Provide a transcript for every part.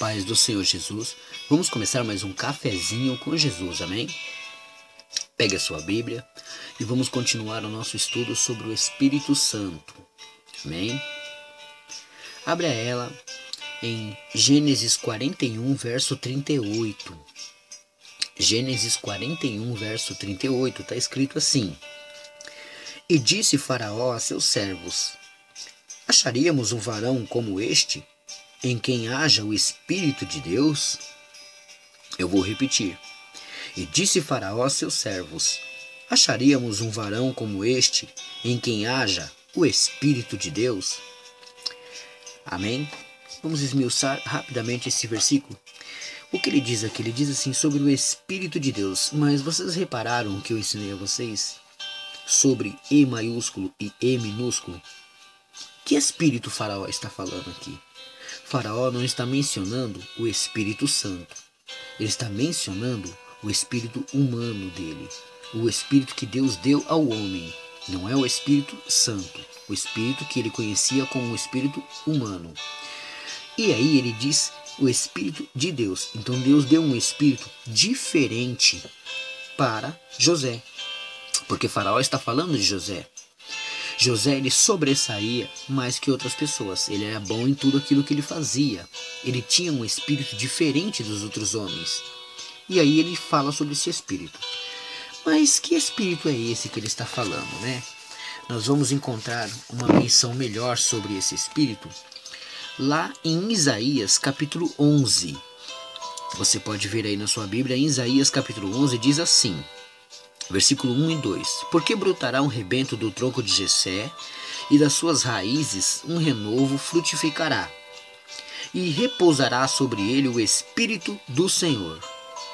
paz do Senhor Jesus. Vamos começar mais um cafezinho com Jesus, amém? Pegue a sua Bíblia e vamos continuar o nosso estudo sobre o Espírito Santo, amém? Abra ela em Gênesis 41, verso 38. Gênesis 41, verso 38, está escrito assim: E disse Faraó a seus servos: Acharíamos um varão como este, em quem haja o Espírito de Deus? Eu vou repetir. E disse Faraó a seus servos: Acharíamos um varão como este, em quem haja o Espírito de Deus? Amém? Vamos esmiuçar rapidamente esse versículo. O que ele diz aqui? Ele diz assim sobre o Espírito de Deus. Mas vocês repararam que eu ensinei a vocês sobre E maiúsculo e E minúsculo? Que Espírito Faraó está falando aqui? Faraó não está mencionando o Espírito Santo. Ele está mencionando o espírito humano dele. O espírito que Deus deu ao homem. Não é o Espírito Santo. O espírito que ele conhecia como o espírito humano. E aí ele diz o Espírito de Deus. Então Deus deu um espírito diferente para José. Porque Faraó está falando de José. José, ele sobressaía mais que outras pessoas. Ele era bom em tudo aquilo que ele fazia. Ele tinha um espírito diferente dos outros homens. E aí ele fala sobre esse espírito. Mas que espírito é esse que ele está falando, né? Nós vamos encontrar uma menção melhor sobre esse espírito lá em Isaías capítulo 11. Você pode ver aí na sua Bíblia, em Isaías capítulo 11 diz assim, versículo 1 e 2. Porque brotará um rebento do tronco de Jessé, e das suas raízes um renovo frutificará, e repousará sobre ele o Espírito do Senhor.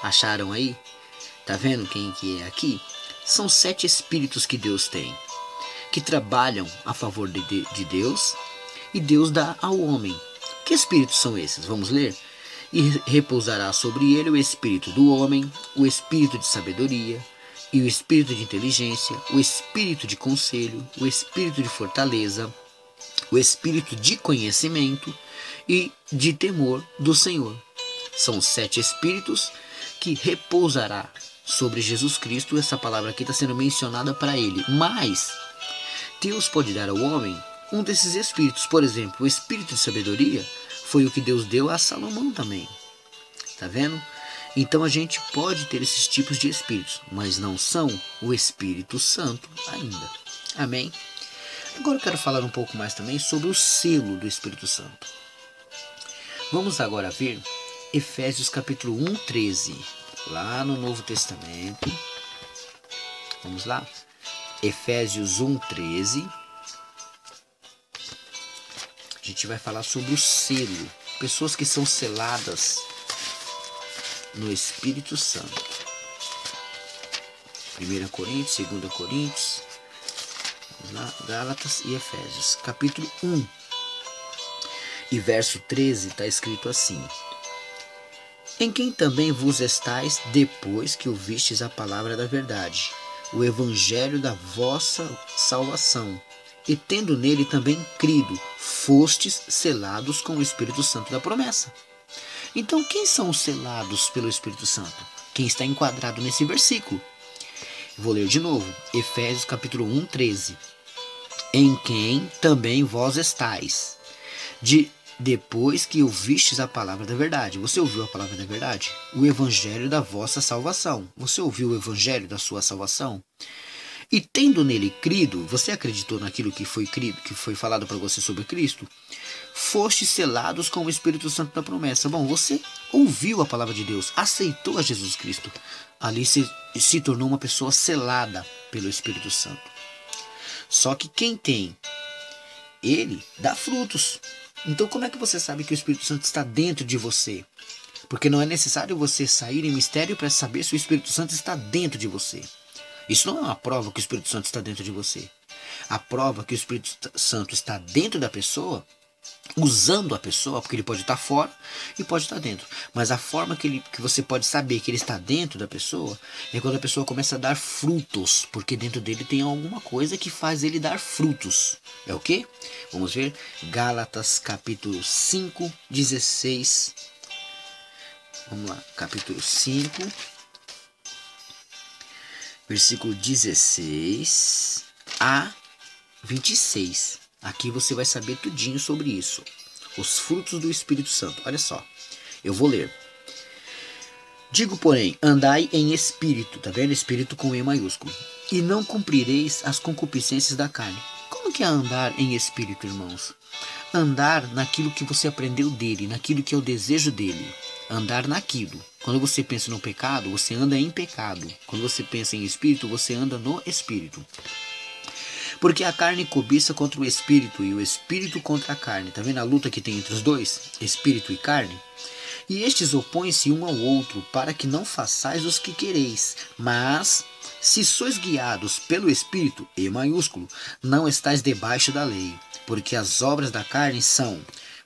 Acharam aí? Tá vendo quem que é aqui? São 7 espíritos que Deus tem, que trabalham a favor de Deus, e Deus dá ao homem. Que espíritos são esses? Vamos ler? E repousará sobre ele o Espírito do homem, o Espírito de sabedoria, e o espírito de inteligência, o espírito de conselho, o espírito de fortaleza, o espírito de conhecimento e de temor do Senhor. São 7 espíritos que repousará sobre Jesus Cristo. Essa palavra aqui está sendo mencionada para ele. Mas Deus pode dar ao homem um desses espíritos. Por exemplo, o espírito de sabedoria foi o que Deus deu a Salomão também. Tá vendo? Então a gente pode ter esses tipos de espíritos, mas não são o Espírito Santo ainda. Amém? Agora eu quero falar um pouco mais também sobre o selo do Espírito Santo. Vamos agora ver Efésios capítulo 1, 13. Lá no Novo Testamento. Vamos lá? Efésios 1, 13. A gente vai falar sobre o selo. Pessoas que são seladas no Espírito Santo. 1 Coríntios, 2 Coríntios, Gálatas e Efésios. Capítulo 1 e verso 13 está escrito assim: Em quem também vos estáis depois que ouvistes a palavra da verdade, o evangelho da vossa salvação, e tendo nele também crido, fostes selados com o Espírito Santo da promessa. Então, quem são os selados pelo Espírito Santo? Quem está enquadrado nesse versículo? Vou ler de novo. Efésios capítulo 1, 13. Em quem também vós estáis, depois que ouvistes a palavra da verdade. Você ouviu a palavra da verdade? O evangelho da vossa salvação. Você ouviu o evangelho da sua salvação? E tendo nele crido, você acreditou naquilo que foi crido, que foi falado para você sobre Cristo? Fostes selados com o Espírito Santo da promessa. Bom, você ouviu a palavra de Deus, aceitou a Jesus Cristo. Ali se tornou uma pessoa selada pelo Espírito Santo. Só que quem tem, ele dá frutos. Então como é que você sabe que o Espírito Santo está dentro de você? Porque não é necessário você sair em mistério para saber se o Espírito Santo está dentro de você. Isso não é uma prova que o Espírito Santo está dentro de você. A prova que o Espírito Santo está dentro da pessoa, usando a pessoa, porque ele pode estar fora e pode estar dentro. Mas a forma que você pode saber que ele está dentro da pessoa é quando a pessoa começa a dar frutos, porque dentro dele tem alguma coisa que faz ele dar frutos. É o quê? Vamos ver Gálatas capítulo 5, 16 Vamos lá, capítulo 5, versículo 16 a 26. Aqui você vai saber tudinho sobre isso. Os frutos do Espírito Santo. Olha só, eu vou ler. Digo, porém, andai em espírito, tá vendo? Espírito com E maiúsculo. E não cumprireis as concupiscências da carne. Como que é andar em espírito, irmãos? Andar naquilo que você aprendeu dele, naquilo que é o desejo dele. Andar naquilo. Quando você pensa no pecado, você anda em pecado. Quando você pensa em espírito, você anda no espírito. Porque a carne cobiça contra o espírito e o espírito contra a carne. Tá vendo a luta que tem entre os dois? Espírito e carne? E estes opõem-se um ao outro, para que não façais os que quereis. Mas, se sois guiados pelo Espírito, E maiúsculo, não estáis debaixo da lei. Porque as obras da carne são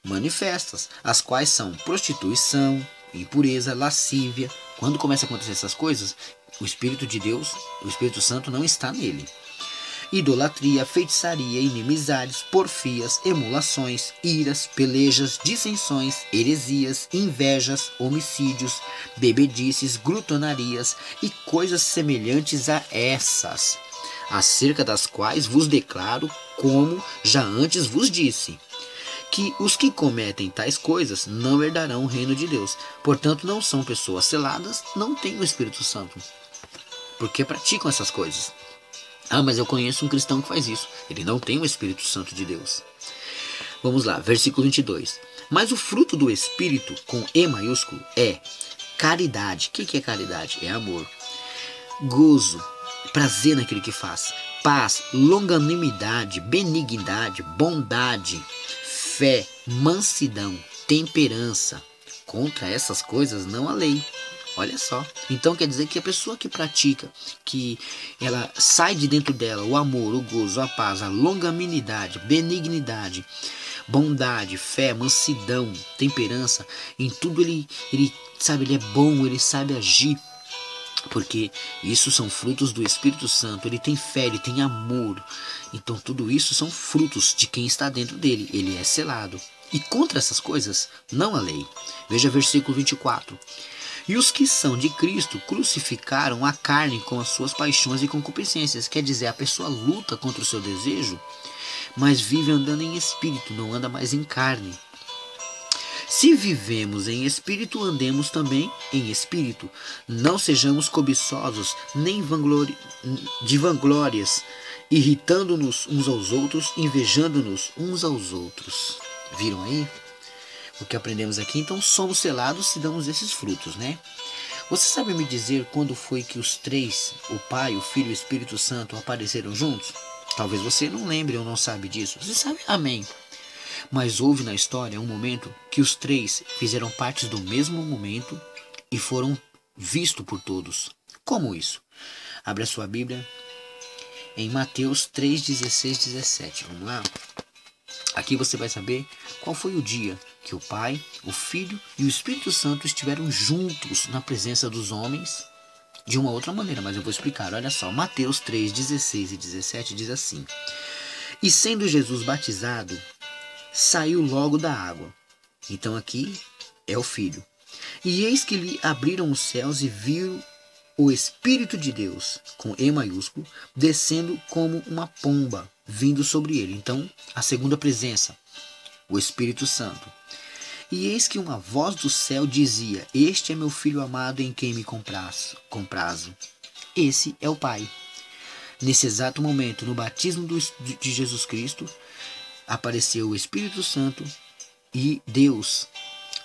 manifestas, as quais são prostituição, impureza, lascívia. Quando começa a acontecer essas coisas, o Espírito de Deus, o Espírito Santo não está nele. Idolatria, feitiçaria, inimizades, porfias, emulações, iras, pelejas, dissensões, heresias, invejas, homicídios, bebedices, glutonarias e coisas semelhantes a essas, acerca das quais vos declaro, como já antes vos disse, que os que cometem tais coisas não herdarão o reino de Deus. Portanto, não são pessoas seladas, não têm o Espírito Santo, porque praticam essas coisas. Ah, mas eu conheço um cristão que faz isso. Ele não tem o Espírito Santo de Deus. Vamos lá, versículo 22. Mas o fruto do Espírito, com E maiúsculo, é caridade. O que é caridade? É amor. Gozo, prazer naquilo que faz. Paz, longanimidade, benignidade, bondade, fé, mansidão, temperança. Contra essas coisas não há lei. Olha só, então quer dizer que a pessoa que pratica, que ela sai de dentro dela o amor, o gozo, a paz, a longanimidade, benignidade, bondade, fé, mansidão, temperança, em tudo ele sabe, ele é bom, ele sabe agir, porque isso são frutos do Espírito Santo. Ele tem fé, ele tem amor, então tudo isso são frutos de quem está dentro dele, ele é selado. E contra essas coisas não há lei. Veja versículo 24. E os que são de Cristo crucificaram a carne com as suas paixões e concupiscências. Quer dizer, a pessoa luta contra o seu desejo, mas vive andando em espírito, não anda mais em carne. Se vivemos em espírito, andemos também em espírito. Não sejamos cobiçosos, nem de vanglórias, irritando-nos uns aos outros, invejando-nos uns aos outros. Viram aí o que aprendemos aqui? Então somos selados se damos esses frutos, né? Você sabe me dizer quando foi que os três, o Pai, o Filho e o Espírito Santo, apareceram juntos? Talvez você não lembre ou não sabe disso. Você sabe? Amém. Mas houve na história um momento que os três fizeram parte do mesmo momento e foram vistos por todos. Como isso? Abra sua Bíblia em Mateus 3, 16, 17. Vamos lá? Aqui você vai saber qual foi o dia que o Pai, o Filho e o Espírito Santo estiveram juntos na presença dos homens de uma outra maneira, mas eu vou explicar. Olha só, Mateus 3, 16 e 17 diz assim: E sendo Jesus batizado, saiu logo da água. Então aqui é o Filho. E eis que lhe abriram os céus e viram o Espírito de Deus, com E maiúsculo, descendo como uma pomba, vindo sobre ele. Então, a segunda presença, o Espírito Santo. E eis que uma voz do céu dizia: Este é meu Filho amado em quem me comprazo. Esse é o Pai. Nesse exato momento, no batismo de Jesus Cristo, apareceu o Espírito Santo e Deus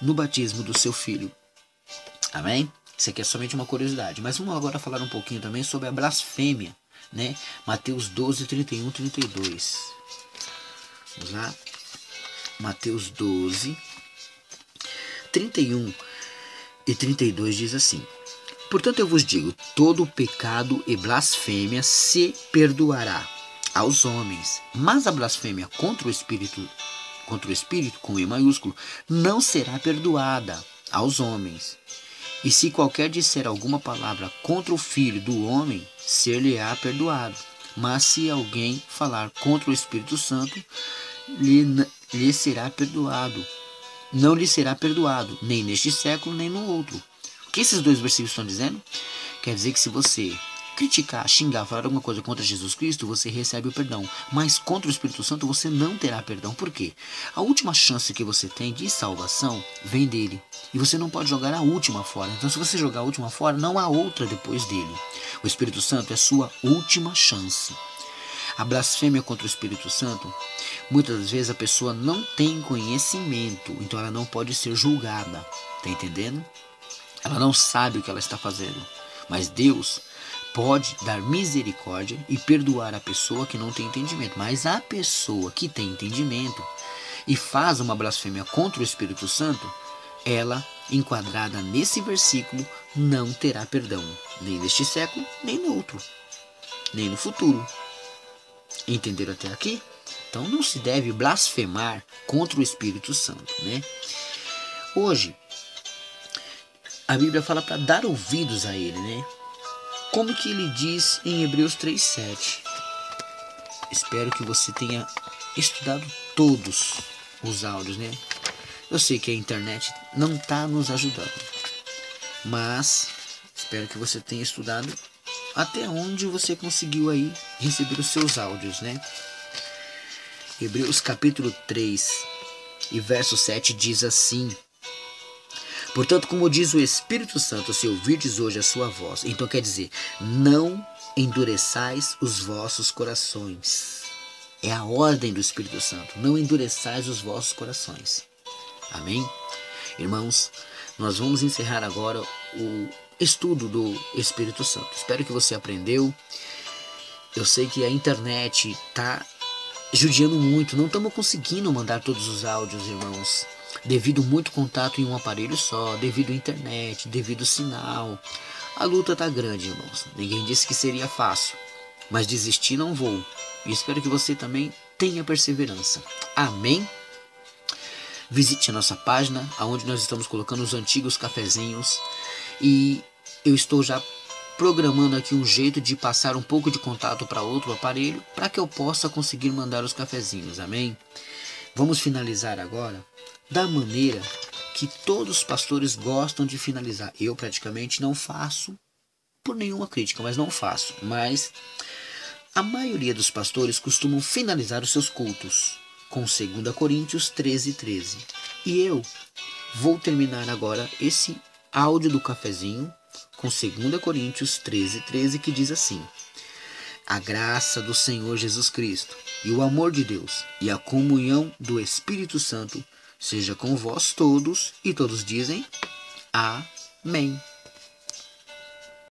no batismo do seu Filho. Amém? Isso aqui é somente uma curiosidade. Mas vamos agora falar um pouquinho também sobre a blasfêmia, né? Mateus 12, 31, 32. Vamos lá. Mateus 12, 31 e 32 diz assim: Portanto eu vos digo, todo pecado e blasfêmia se perdoará aos homens, mas a blasfêmia contra o Espírito com E maiúsculo, não será perdoada aos homens. E se qualquer disser alguma palavra contra o Filho do homem, ser-lhe-á perdoado. Mas se alguém falar contra o Espírito Santo, lhe será perdoado, não lhe será perdoado, nem neste século, nem no outro. O que esses dois versículos estão dizendo? Quer dizer que se você criticar, xingar, falar alguma coisa contra Jesus Cristo, você recebe o perdão. Mas contra o Espírito Santo você não terá perdão. Por quê? A última chance que você tem de salvação vem dele. E você não pode jogar a última fora. Então se você jogar a última fora, não há outra depois dele. O Espírito Santo é a sua última chance. A blasfêmia contra o Espírito Santo, muitas das vezes a pessoa não tem conhecimento, então ela não pode ser julgada. Tá entendendo? Ela não sabe o que ela está fazendo. Mas Deus pode dar misericórdia e perdoar a pessoa que não tem entendimento. Mas a pessoa que tem entendimento e faz uma blasfêmia contra o Espírito Santo, ela, enquadrada nesse versículo, não terá perdão. Nem neste século, nem no outro. Nem no futuro. Entenderam até aqui? Então não se deve blasfemar contra o Espírito Santo, né? Hoje, a Bíblia fala para dar ouvidos a ele, né? Como que ele diz em Hebreus 3:7? Espero que você tenha estudado todos os áudios, né? Eu sei que a internet não está nos ajudando, mas espero que você tenha estudado até onde você conseguiu aí receber os seus áudios, né? Hebreus capítulo 3 e verso 7 diz assim: portanto, como diz o Espírito Santo, se ouvirdes hoje a sua voz, então quer dizer, não endureçais os vossos corações. É a ordem do Espírito Santo, não endureçais os vossos corações. Amém? Irmãos, nós vamos encerrar agora o estudo do Espírito Santo. Espero que você aprendeu. Eu sei que a internet está judiando muito, não estamos conseguindo mandar todos os áudios, irmãos, devido muito contato em um aparelho só, devido à internet, devido ao sinal. A luta está grande, irmãos. Ninguém disse que seria fácil, mas desistir não vou. E espero que você também tenha perseverança. Amém? Visite a nossa página, onde nós estamos colocando os antigos cafezinhos. E eu estou já programando aqui um jeito de passar um pouco de contato para outro aparelho, para que eu possa conseguir mandar os cafezinhos. Amém? Vamos finalizar agora da maneira que todos os pastores gostam de finalizar. Eu praticamente não faço por nenhuma crítica, mas não faço. Mas a maioria dos pastores costumam finalizar os seus cultos com 2 Coríntios 13:13. E eu vou terminar agora esse áudio do cafezinho com 2 Coríntios 13:13, que diz assim: a graça do Senhor Jesus Cristo e o amor de Deus e a comunhão do Espírito Santo seja com vós todos, e todos dizem amém.